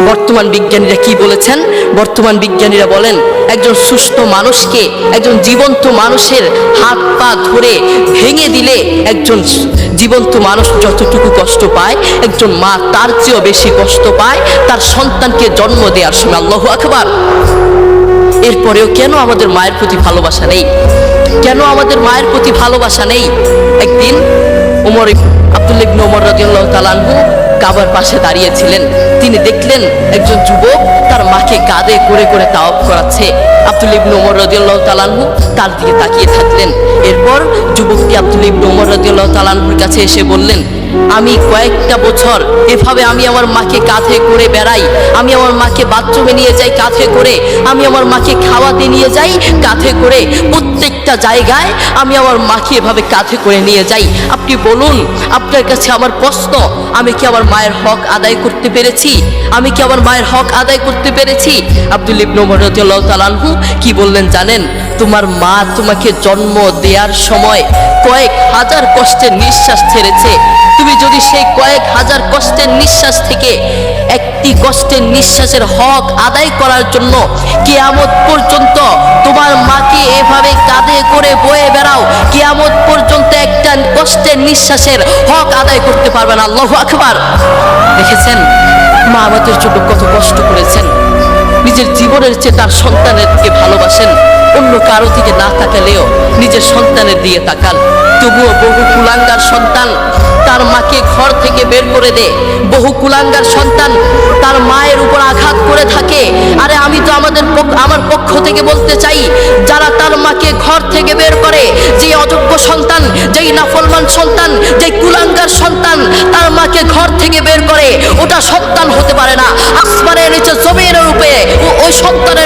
বর্তমান বিজ্ঞানীরা কি বলেছেন? বর্তমান বিজ্ঞানীরা বলেন একজন সুস্থ মানুষকে, একজন জীবন্ত মানুষের হাত পা ধরে ভেঙে দিলে একজন জীবন্ত মানুষ যতটুকু কষ্ট পায়, একজন মা তার চেয়েও বেশি কষ্ট পায় তার সন্তানকে জন্ম দেওয়ার সময়। আল্লাহু আকবার। এরপরেও কেন আমাদের মায়ের প্রতি ভালোবাসা নেই? কেন আমাদের মায়ের প্রতি ভালোবাসা নেই? একদিন আব্দুল্লাহ ইবনে ওমর রাদিয়াল্লাহু তাআলা আনহু কাবার পাশে দাঁড়িয়েছিলেন। তিনি দেখলেন একজন যুবক তার মাকে কাঁধে করে করে তাওয়াফ করাচ্ছে। আব্দুল্লাহ ইবনে ওমর রাদিয়াল্লাহু তাআলা আনহু তার দিকে তাকিয়ে থাকলেন। এরপর যুবকটি আব্দুল্লাহ ইবনে ওমর রাদিয়াল্লাহু তাআলা আনহুর কাছে এসে বললেন, আমি কয়েকটা বছর এভাবে আমি আমার মাকে কাঁধে করে বেড়াই, আমি আমার মাকে বাথরুমে নিয়ে যাই কাঁধে করে, আমি আমার মাকে খাওয়াতে নিয়ে যাই কাঁধে করে, প্রত্যেকটা জায়গায় আমি আমার মাকে এভাবে কাঁধে করে নিয়ে যাই। আপনি বলুন, আপনার কাছে আমার প্রশ্ন, আমি কি আমার মায়ের হক আদায় করতে পেরেছি? আমি কি আমার মায়ের হক আদায় করতে পেরেছি? আব্দুল্লাহ ইবনে ওমর রাদিয়াল্লাহু তাআলা আনহু কি বললেন জানেন? তোমার মা তোমাকে জন্ম দেওয়ার সময় কয়েক হাজার কষ্টের নিঃশ্বাস ছেড়েছে। তুমি যদি সেই কয়েক হাজার কষ্টের নিঃশ্বাস থেকে একটি কষ্টের নিঃশ্বাসের হক আদায় করার জন্য কিয়ামত পর্যন্ত তোমার মাকে এভাবে কাঁধে করে বয়ে বেড়াও, কিয়ামত পর্যন্ত একটা কষ্টের নিঃশ্বাসের হক আদায় করতে পারবে না। আল্লাহু আকবার। দেখেছেন মা আমাদের জন্য কত কষ্ট করেছেন। নিজের জীবনের চেয়ে তার সন্তানের দিকে ভালোবাসেন। অন্য কারো দিকে না তাকালেও নিজের সন্তানের দিকে তাকান। তবুও বহু কুলাঙ্গার সন্তান তার মাকে ঘর থেকে বের করে দেয়, বহু কুলাঙ্গার সন্তান তার মায়ের উপর আঘাত করে থাকে। আরে আমি তো আমার পক্ষ থেকে বলতে চাই, যারা তার মাকে ঘর থেকে বের করে, যে অযোগ্য সন্তান, যেই নাফরমান সন্তান, যেই কুলাঙ্গার সন্তান তার মাকে ঘর থেকে বের করে, ওটা সন্তান হতে পারে না। আসমানের নিচে জমিনের উপরে ওই সন্তানের